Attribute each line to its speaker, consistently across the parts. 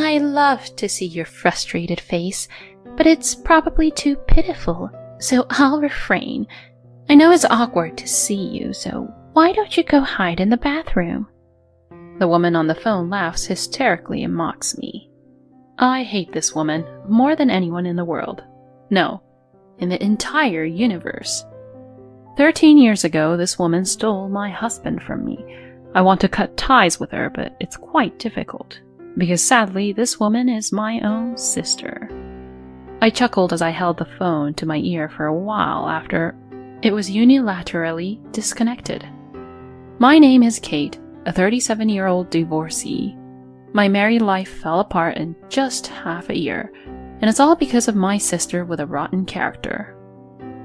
Speaker 1: I love to see your frustrated face, but it's probably too pitiful, so I'll refrain. I know it's awkward to see you, so why don't you go hide in the bathroom? The woman on the phone laughs hysterically and mocks me. I hate this woman more than anyone in the world. No, in the entire universe. 13 years ago, this woman stole my husband from me. I want to cut ties with her, but it's quite difficult, because sadly, this woman is my own sister. I chuckled as I held the phone to my ear for a while after it was unilaterally disconnected. My name is Kate, a 37-year-old divorcee. My married life fell apart in just half a year, and it's all because of my sister with a rotten character.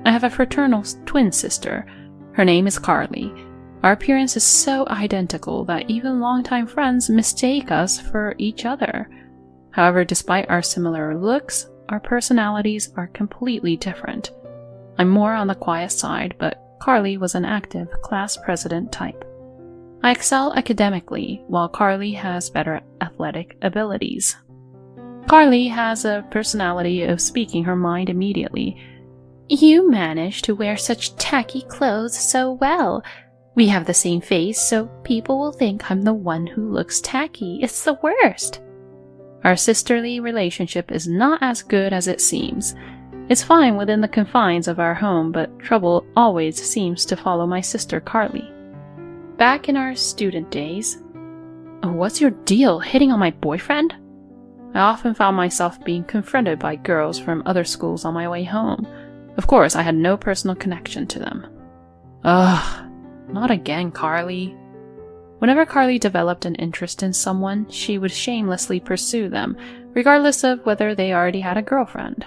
Speaker 1: I have a fraternal twin sister. Her name is Carly. Our appearance is so identical that even longtime friends mistake us for each other. However, despite our similar looks, our personalities are completely different. I'm more on the quiet side, but Carly was an active class president type. I excel academically, while Carly has better athletic abilities. Carly has a personality of speaking her mind immediately. You manage to wear such tacky clothes so well. We have the same face, so people will think I'm the one who looks tacky. It's the worst. Our sisterly relationship is not as good as it seems. It's fine within the confines of our home, but trouble always seems to follow my sister Carly. Back in our student days, what's your deal, hitting on my boyfriend? I often found myself being confronted by girls from other schools on my way home. Of course, I had no personal connection to them. Ugh, not again, Carly. Whenever Carly developed an interest in someone, she would shamelessly pursue them, regardless of whether they already had a girlfriend.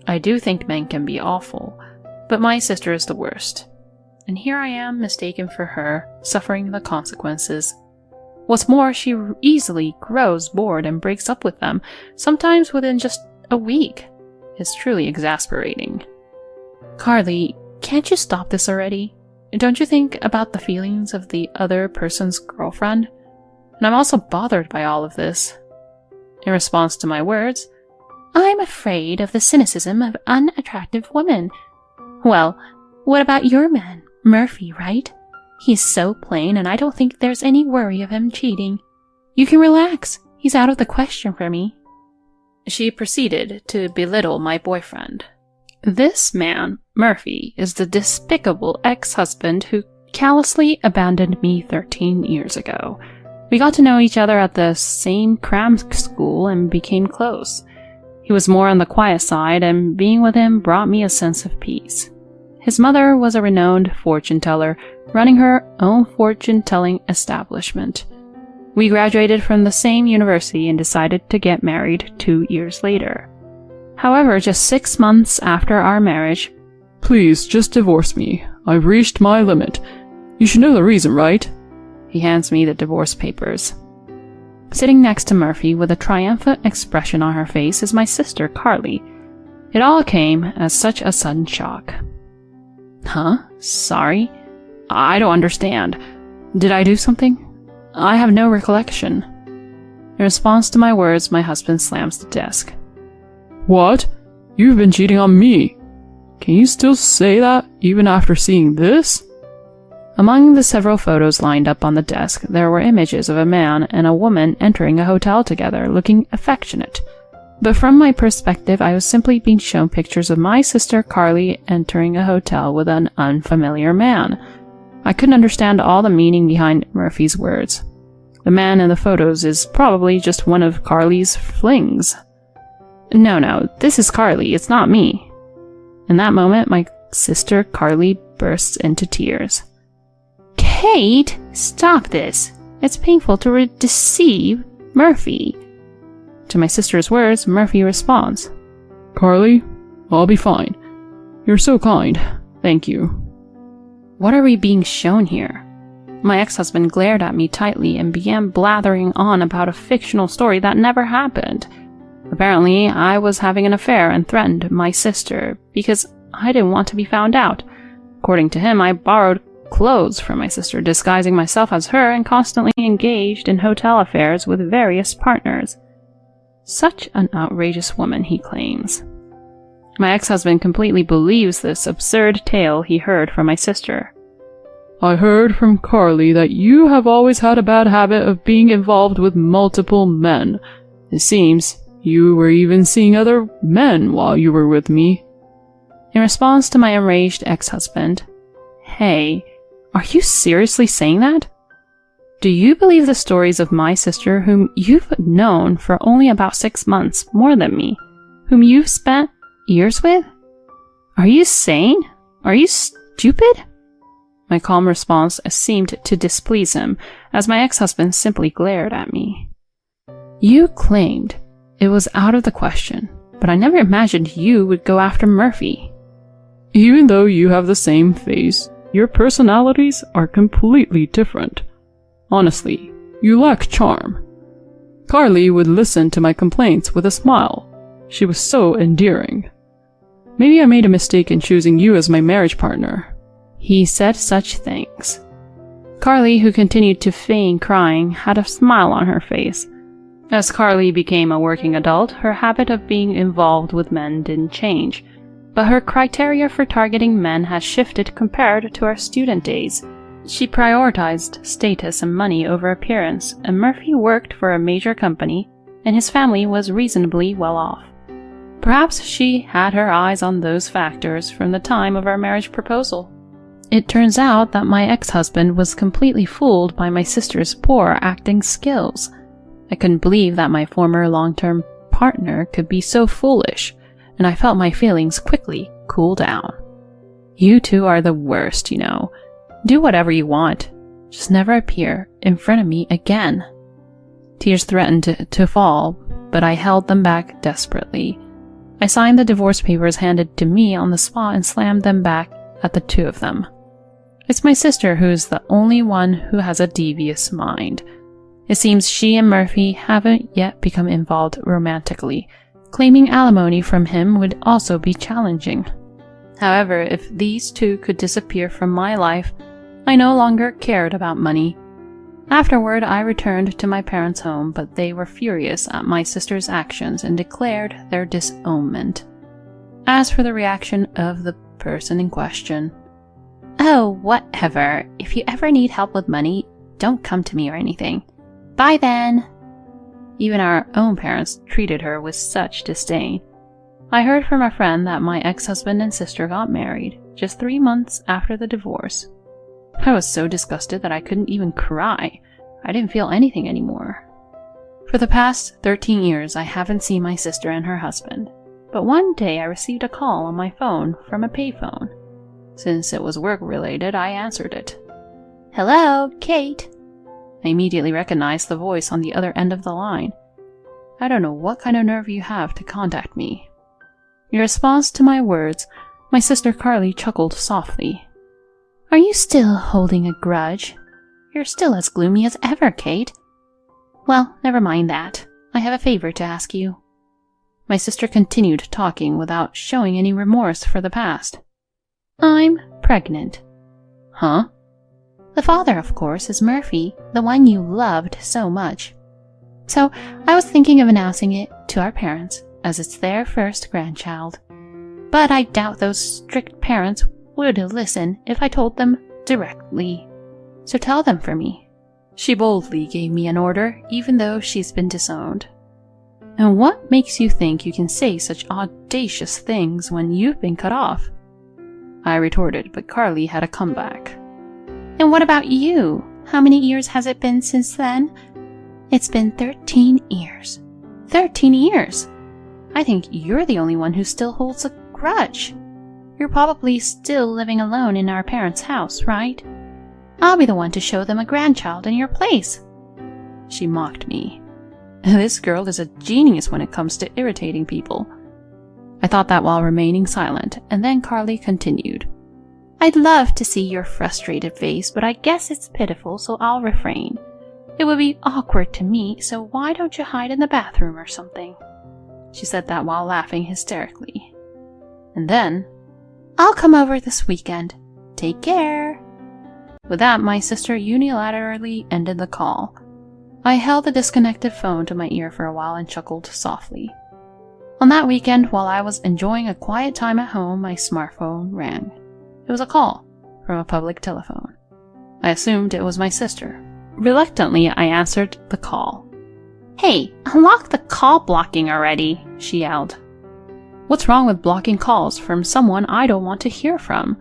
Speaker 1: I do think men can be awful, but my sister is the worst. And here I am, mistaken for her, suffering the consequences. What's more, she easily grows bored and breaks up with them, sometimes within just a week. It's truly exasperating. Carly, can't you stop this already? Don't you think about the feelings of the other person's girlfriend? And I'm also bothered by all of this. In response to my words, I'm afraid of the cynicism of unattractive women. Well, what about your man, Murphy, right? He's so plain, and I don't think there's any worry of him cheating. You can relax. He's out of the question for me. She proceeded to belittle my boyfriend. This man, Murphy, is the despicable ex-husband who callously abandoned me 13 years ago. We got to know each other at the same cram school and became close. He was more on the quiet side, and being with him brought me a sense of peace. His mother was a renowned fortune teller, running her own fortune-telling establishment. We graduated from the same university and decided to get married 2 years later. However, just 6 months after our marriage,
Speaker 2: Please, just divorce me. I've reached my limit. You should know the reason, right?
Speaker 1: He hands me the divorce papers. Sitting next to Murphy with a triumphant expression on her face is my sister, Carly. It all came as such a sudden shock. Huh? Sorry? I don't understand. Did I do something? I have no recollection. In response to my words, my husband slams the desk.
Speaker 2: What? You've been cheating on me. Can you still say that, even after seeing this?
Speaker 1: Among the several photos lined up on the desk, there were images of a man and a woman entering a hotel together, looking affectionate. But from my perspective, I was simply being shown pictures of my sister Carly entering a hotel with an unfamiliar man. I couldn't understand all the meaning behind Murphy's words. The man in the photos is probably just one of Carly's flings. No, this is Carly, it's not me. In that moment, my sister Carly bursts into tears. Kate, stop this. It's painful to deceive Murphy. To my sister's words, Murphy responds,
Speaker 2: Carly, I'll be fine. You're so kind. Thank you.
Speaker 1: What are we being shown here? My ex-husband glared at me tightly and began blathering on about a fictional story that never happened. Apparently, I was having an affair and threatened my sister because I didn't want to be found out. According to him, I borrowed clothes from my sister, disguising myself as her, and constantly engaged in hotel affairs with various partners. Such an outrageous woman, he claims. My ex-husband completely believes this absurd tale he heard from my sister.
Speaker 2: I heard from Carly that you have always had a bad habit of being involved with multiple men. It seems you were even seeing other men while you were with me.
Speaker 1: In response to my enraged ex-husband, "Hey, are you seriously saying that? Do you believe the stories of my sister, whom you've known for only about 6 months more than me, whom you've spent years with? Are you sane? Are you stupid?" My calm response seemed to displease him, as my ex-husband simply glared at me. "You claimed it was out of the question, but I never imagined you would go after Murphy."
Speaker 2: Even though you have the same face, your personalities are completely different. Honestly, you lack charm. Carly would listen to my complaints with a smile. She was so endearing. Maybe I made a mistake in choosing you as my marriage partner.
Speaker 1: He said such things. Carly, who continued to feign crying, had a smile on her face. As Carly became a working adult, her habit of being involved with men didn't change, but her criteria for targeting men has shifted compared to our student days. She prioritized status and money over appearance, and Murphy worked for a major company, and his family was reasonably well off. Perhaps she had her eyes on those factors from the time of our marriage proposal. It turns out that my ex-husband was completely fooled by my sister's poor acting skills. I couldn't believe that my former long-term partner could be so foolish, and I felt my feelings quickly cool down. You two are the worst, you know. Do whatever you want. Just never appear in front of me again. Tears threatened to fall, but I held them back desperately. I signed the divorce papers handed to me on the spot and slammed them back at the two of them. It's my sister who's the only one who has a devious mind. It seems she and Murphy haven't yet become involved romantically. Claiming alimony from him would also be challenging. However, if these two could disappear from my life, I no longer cared about money. Afterward, I returned to my parents' home, but they were furious at my sister's actions and declared their disownment. As for the reaction of the person in question, "Oh, whatever. If you ever need help with money, don't come to me or anything. Bye then." Even our own parents treated her with such disdain. I heard from a friend that my ex-husband and sister got married just 3 months after the divorce. I was so disgusted that I couldn't even cry. I didn't feel anything anymore. For the past 13 years, I haven't seen my sister and her husband, but one day I received a call on my phone from a payphone. Since it was work-related, I answered it. "Hello, Kate." I immediately recognized the voice on the other end of the line. "I don't know what kind of nerve you have to contact me." In response to my words, my sister Carly chuckled softly. "Are you still holding a grudge? You're still as gloomy as ever, Kate. Well, never mind that. I have a favor to ask you." My sister continued talking without showing any remorse for the past. "I'm pregnant." "Huh?" "The father, of course, is Murphy, the one you loved so much. So I was thinking of announcing it to our parents, as it's their first grandchild. But I doubt those strict parents would listen if I told them directly. So tell them for me." She boldly gave me an order, even though she's been disowned. "And what makes you think you can say such audacious things when you've been cut off?" I retorted, but Carly had a comeback. "And what about you? How many years has it been since then?" "It's been 13 years. 13 years! I think you're the only one who still holds a grudge. You're probably still living alone in our parents' house, right? I'll be the one to show them a grandchild in your place." She mocked me. This girl is a genius when it comes to irritating people. I thought that while remaining silent, and then Carly continued. "I'd love to see your frustrated face, but I guess it's pitiful, so I'll refrain. It would be awkward to meet, so why don't you hide in the bathroom or something?" She said that while laughing hysterically. And then, "I'll come over this weekend. Take care." With that, my sister unilaterally ended the call. I held the disconnected phone to my ear for a while and chuckled softly. On that weekend, while I was enjoying a quiet time at home, my smartphone rang. It was a call from a public telephone. I assumed it was my sister. Reluctantly, I answered the call. "Hey, unlock the call blocking already," she yelled. What's wrong with blocking calls from someone I don't want to hear from?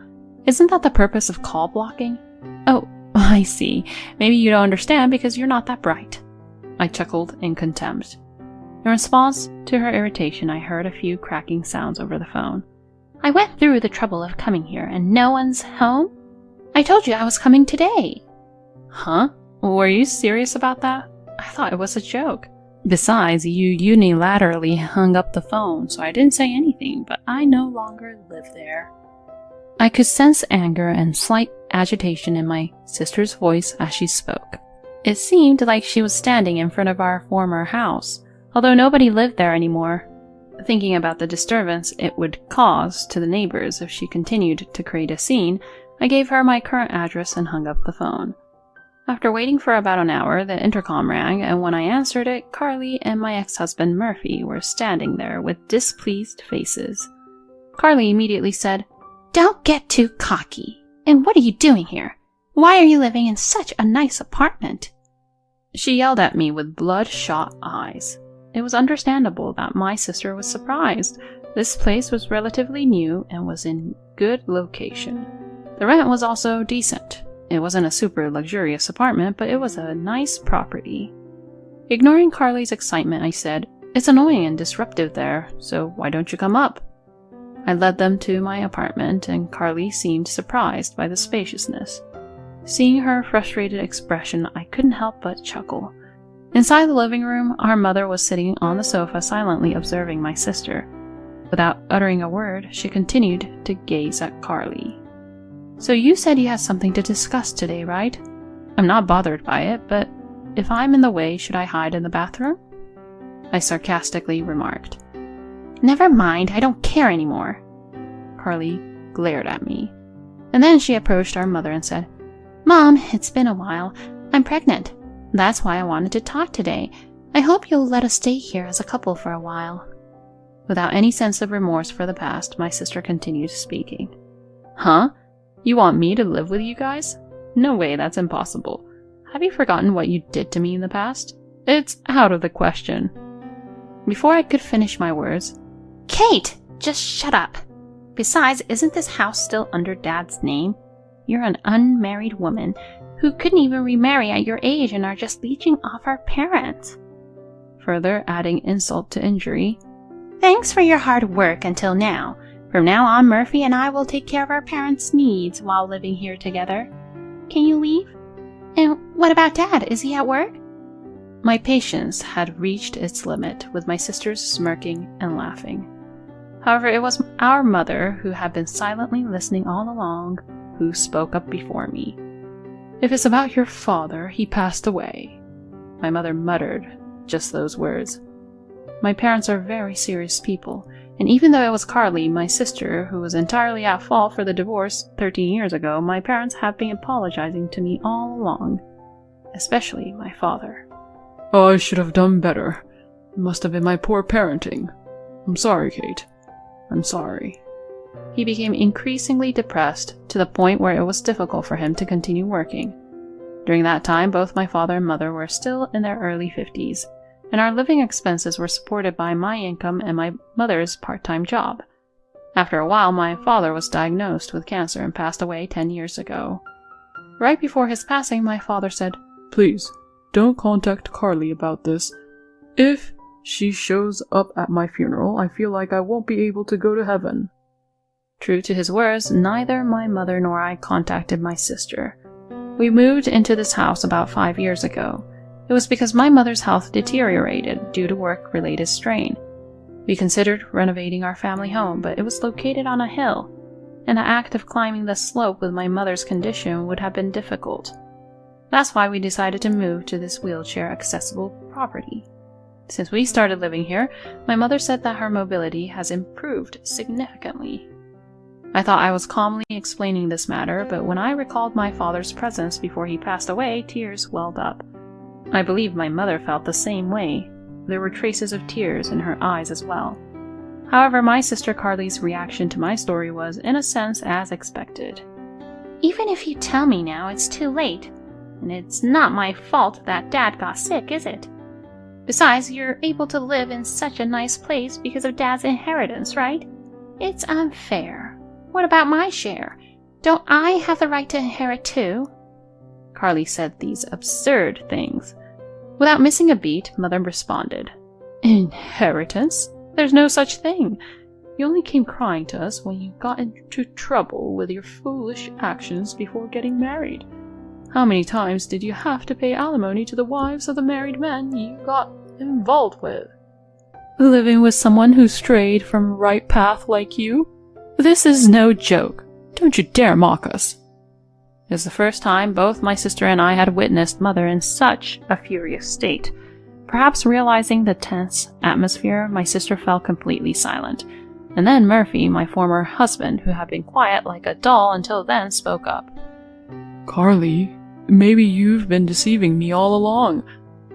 Speaker 1: Isn't that the purpose of call blocking? Oh, I see. Maybe you don't understand because you're not that bright. I chuckled in contempt. In response to her irritation, I heard a few cracking sounds over the phone. "I went through the trouble of coming here and no one's home? I told you I was coming today." Huh? Were you serious about that? I thought it was a joke. Besides, you unilaterally hung up the phone, so I didn't say anything, but I no longer live there. I could sense anger and slight agitation in my sister's voice as she spoke. It seemed like she was standing in front of our former house, although nobody lived there anymore. Thinking about the disturbance it would cause to the neighbors if she continued to create a scene, I gave her my current address and hung up the phone. After waiting for about an hour, the intercom rang, and when I answered it, Carly and my ex-husband Murphy were standing there with displeased faces. Carly immediately said, "Don't get too cocky. And what are you doing here? Why are you living in such a nice apartment?" She yelled at me with bloodshot eyes. It was understandable that my sister was surprised. This place was relatively new and was in good location. The rent was also decent. It wasn't a super luxurious apartment, but it was a nice property. Ignoring Carly's excitement, I said, "It's annoying and disruptive there, so why don't you come up?" I led them to my apartment, and Carly seemed surprised by the spaciousness. Seeing her frustrated expression, I couldn't help but chuckle. Inside the living room, our mother was sitting on the sofa silently observing my sister. Without uttering a word, she continued to gaze at Carly. "So you said you had something to discuss today, right? I'm not bothered by it, but if I'm in the way, should I hide in the bathroom?" I sarcastically remarked. "Never mind, I don't care anymore." Carly glared at me. And then she approached our mother and said, "Mom, it's been a while. I'm pregnant. That's why I wanted to talk today. I hope you'll let us stay here as a couple for a while." Without any sense of remorse for the past, my sister continued speaking. "Huh? You want me to live with you guys? No way, that's impossible. Have you forgotten what you did to me in the past? It's out of the question." Before I could finish my words, "Kate, just shut up. Besides, isn't this house still under Dad's name? You're an unmarried woman who couldn't even remarry at your age and are just leeching off our parents." Further adding insult to injury, "Thanks for your hard work until now. From now on, Murphy and I will take care of our parents' needs while living here together. Can you leave? And what about Dad? Is he at work?" My patience had reached its limit, with my sisters smirking and laughing. However, it was our mother, who had been silently listening all along, who spoke up before me. "If it's about your father, he passed away." My mother muttered just those words. My parents are very serious people, and even though it was Carly, my sister, who was entirely at fault for the divorce 13 years ago, my parents have been apologizing to me all along, especially my father.
Speaker 2: "I should have done better. It must have been my poor parenting. I'm sorry, Kate. I'm sorry." He became increasingly depressed, to the point where it was difficult for him to continue working. During that time, both my father and mother were still in their early 50s, and our living expenses were supported by my income and my mother's part-time job. After a while, my father was diagnosed with cancer and passed away 10 years ago. Right before his passing, my father said, "Please, don't contact Carly about this. If she shows up at my funeral, I feel like I won't be able to go to heaven." True to his words, neither my mother nor I contacted my sister. We moved into this house about 5 years ago. It was because my mother's health deteriorated due to work-related strain. We considered renovating our family home, but it was located on a hill, and the act of climbing the slope with my mother's condition would have been difficult. That's why we decided to move to this wheelchair-accessible property. Since we started living here, my mother said that her mobility has improved significantly. I thought I was calmly explaining this matter, but when I recalled my father's presence before he passed away, tears welled up.
Speaker 1: I believe my mother felt the same way. There were traces of tears in her eyes as well. However, my sister Carly's reaction to my story was, in a sense, as expected. Even if you tell me now, it's too late. And it's not my fault that Dad got sick, is it? Besides, you're able to live in such a nice place because of Dad's inheritance, right? It's unfair. What about my share? Don't I have the right to inherit too? Carly said these absurd things. Without missing a beat, Mother responded, Inheritance? There's no such thing. You only came crying to us when you got into trouble with your foolish actions before getting married. How many times did you have to pay alimony to the wives of the married men you got involved with? Living with someone who strayed from the right path like you? This is no joke. Don't you dare mock us. It was the first time both my sister and I had witnessed Mother in such a furious state. Perhaps realizing the tense atmosphere, my sister fell completely silent. And then Murphy, my former husband, who had been quiet like a doll until then, spoke up.
Speaker 2: Carly, maybe you've been deceiving me all along.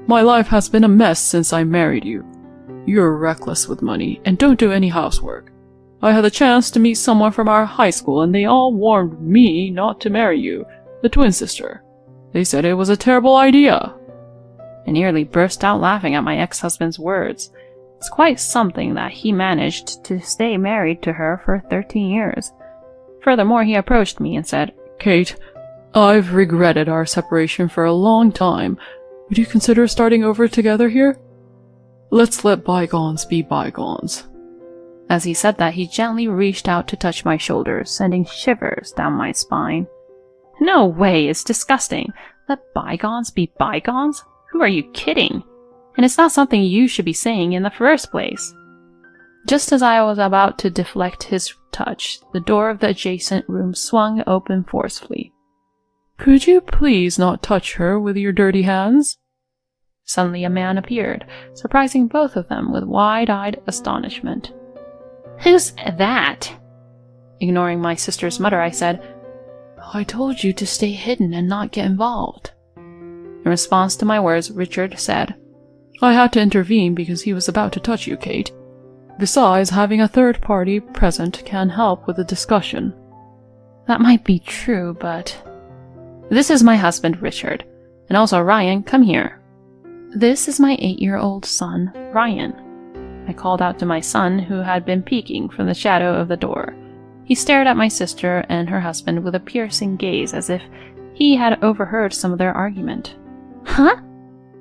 Speaker 2: My life has been a mess since I married you. You're reckless with money and don't do any housework. I had the chance to meet someone from our high school and they all warned me not to marry you, the twin sister. They said it was a terrible idea. I nearly burst out laughing at my ex-husband's words. It's quite something that he managed to stay married to her for 13 years. Furthermore, he approached me and said, Kate, I've regretted our separation for a long time. Would you consider starting over together here? Let's let bygones be bygones. As he said that, he gently reached out to touch my shoulders, sending shivers down my spine. No way, it's disgusting. Let bygones be bygones? Who are you kidding? And it's not something you should be saying in the first place. Just as I was about to deflect his touch, the door of the adjacent room swung open forcefully. Could you please not touch her with your dirty hands? Suddenly a man appeared, surprising both of them with wide-eyed astonishment. Who's that? Ignoring my sister's mutter, I said, I told you to stay hidden and not get involved. In response to my words, Richard said, I had to intervene because he was about to touch you, Kate. Besides, having a third party present can help with the discussion. That might be true, but... This is my husband, Richard. And also, Ryan, come here. This is my 8-year-old son, Ryan. I called out to my son, who had been peeking from the shadow of the door. He stared at my sister and her husband with a piercing gaze as if he had overheard some of their argument. Huh?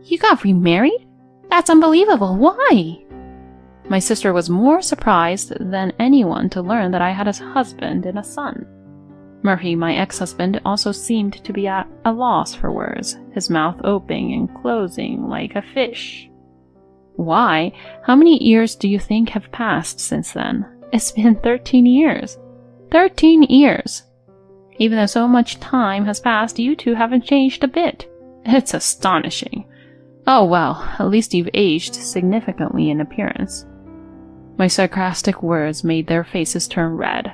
Speaker 2: You got remarried? That's unbelievable. Why? My sister was more surprised than anyone to learn that I had a husband and a son. Murphy, my ex-husband, also seemed to be at a loss for words, his mouth opening and closing like a fish. Why? How many years do you think have passed since then? It's been 13 years. 13 years! Even though so much time has passed, you two haven't changed a bit. It's astonishing. Oh well, at least you've aged significantly in appearance. My sarcastic words made their faces turn red.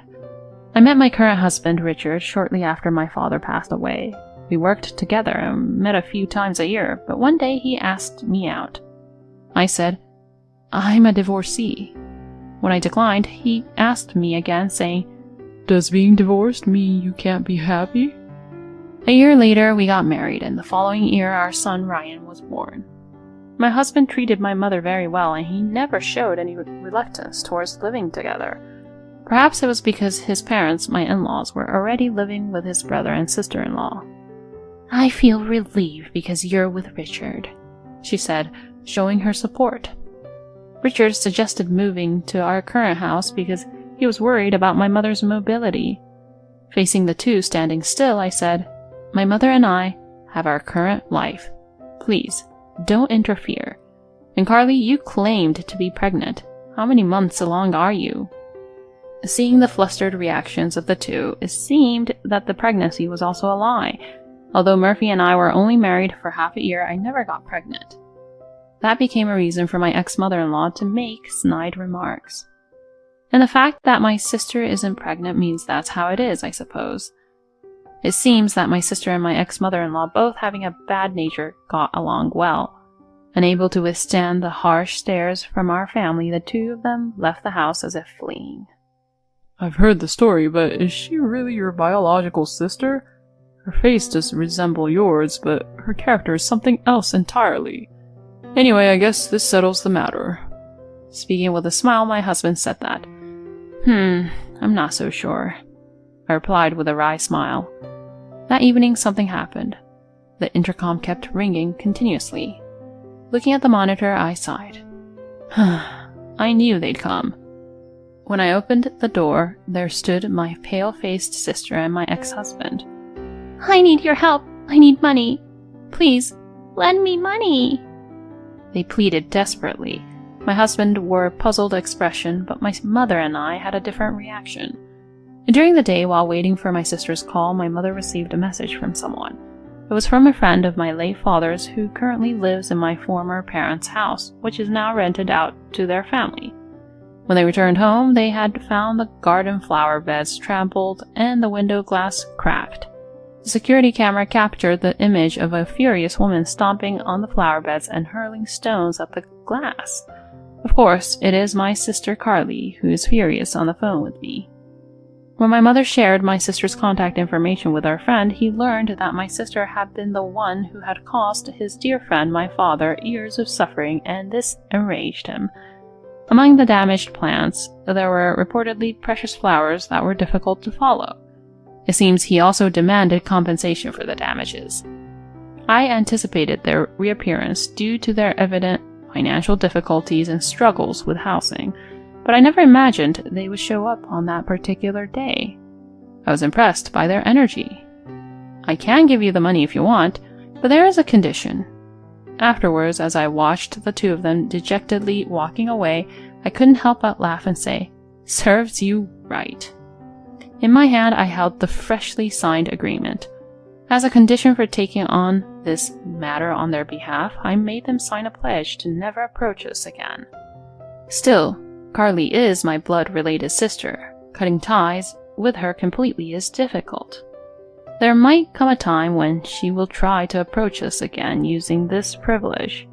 Speaker 2: I met my current husband, Richard, shortly after my father passed away. We worked together and met a few times a year, but one day he asked me out. I said, I'm a divorcee. When I declined, he asked me again, saying, Does being divorced mean you can't be happy? A year later, we got married, and the following year our son Ryan was born. My husband treated my mother very well, and he never showed any reluctance towards living together. Perhaps it was because his parents, my in-laws, were already living with his brother and sister-in-law. I feel relieved because you're with Richard, she said, showing her support. Richard suggested moving to our current house because he was worried about my mother's mobility. Facing the two standing still, I said, My mother and I have our current life. Please, don't interfere. And Carly, you claimed to be pregnant. How many months along are you? Seeing the flustered reactions of the two, it seemed that the pregnancy was also a lie. Although Murphy and I were only married for half a year, I never got pregnant. That became a reason for my ex-mother-in-law to make snide remarks. And the fact that my sister isn't pregnant means that's how it is, I suppose.
Speaker 1: It seems that my sister and my ex-mother-in-law, both having a bad nature, got along well. Unable to withstand the harsh stares from our family, the two of them left the house as if fleeing.
Speaker 2: I've heard the story, but is she really your biological sister? Her face does resemble yours, but her character is something else entirely. Anyway, I guess this settles the matter.
Speaker 1: Speaking with a smile, my husband said that. I'm not so sure, I replied with a wry smile. That evening, something happened. The intercom kept ringing continuously. Looking at the monitor, I sighed. I knew they'd come. When I opened the door, there stood my pale-faced sister and my ex-husband. I need your help. I need money. Please, lend me money. They pleaded desperately. My husband wore a puzzled expression, but my mother and I had a different reaction. During the day, while waiting for my sister's call, my mother received a message from someone. It was from a friend of my late father's who currently lives in my former parents' house, which is now rented out to their family. When they returned home, they had found the garden flower beds trampled and the window glass cracked. The security camera captured the image of a furious woman stomping on the flower beds and hurling stones at the glass. Of course, it is my sister Carly who is furious on the phone with me. When my mother shared my sister's contact information with our friend, he learned that my sister had been the one who had caused his dear friend, my father, years of suffering, and this enraged him. Among the damaged plants, there were reportedly precious flowers that were difficult to follow. It seems he also demanded compensation for the damages. I anticipated their reappearance due to their evident financial difficulties and struggles with housing, but I never imagined they would show up on that particular day. I was impressed by their energy. I can give you the money if you want, but there is a condition. Afterwards, as I watched the two of them dejectedly walking away, I couldn't help but laugh and say, "Serves you right." In my hand, I held the freshly signed agreement. As a condition for taking on this matter on their behalf, I made them sign a pledge to never approach us again. Still, Carly is my blood-related sister. Cutting ties with her completely is difficult. There might come a time when she will try to approach us again using this privilege.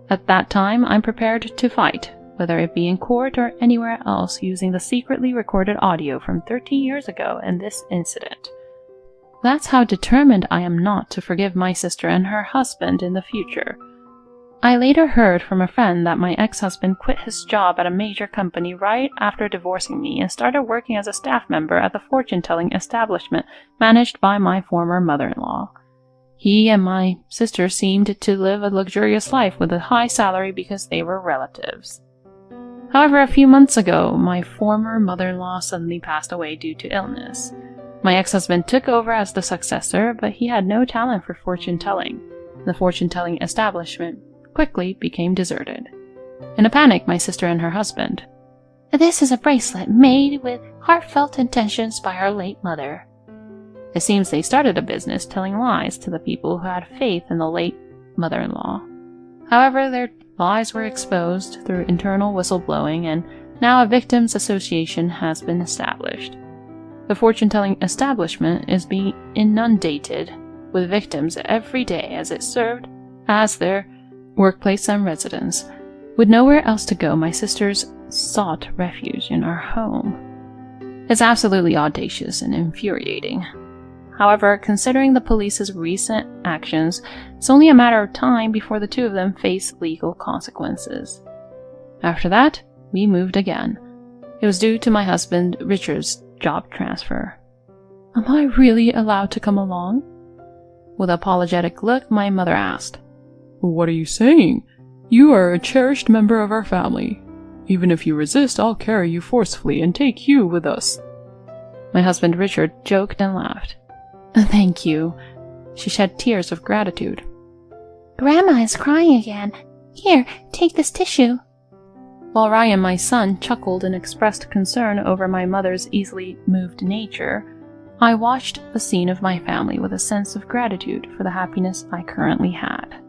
Speaker 1: At that time, I'm prepared to fight, whether it be in court or anywhere else, using the secretly recorded audio from 13 years ago and this incident. That's how determined I am not to forgive my sister and her husband in the future. I later heard from a friend that my ex-husband quit his job at a major company right after divorcing me and started working as a staff member at the fortune-telling establishment managed by my former mother-in-law. He and my sister seemed to live a luxurious life with a high salary because they were relatives. However, a few months ago, my former mother-in-law suddenly passed away due to illness. My ex-husband took over as the successor, but he had no talent for fortune-telling. The fortune-telling establishment quickly became deserted. In a panic, my sister and her husband. This is a bracelet made with heartfelt intentions by our late mother. It seems they started a business telling lies to the people who had faith in the late mother-in-law. However, their lies were exposed through internal whistleblowing, and now a victims association has been established. The fortune-telling establishment is being inundated with victims every day as it served as their workplace and residence. With nowhere else to go, my sisters sought refuge in our home. It's absolutely audacious and infuriating. However, considering the police's recent actions, it's only a matter of time before the two of them face legal consequences. After that, we moved again. It was due to my husband Richard's job transfer. Am I really allowed to come along? With an apologetic look, my mother asked.
Speaker 2: What are you saying? You are a cherished member of our family. Even if you resist, I'll carry you forcefully and take you with us.
Speaker 1: My husband Richard joked and laughed. Thank you. She shed tears of gratitude. Grandma is crying again. Here, take this tissue. While Ryan, my son, chuckled and expressed concern over my mother's easily moved nature, I watched the scene of my family with a sense of gratitude for the happiness I currently had.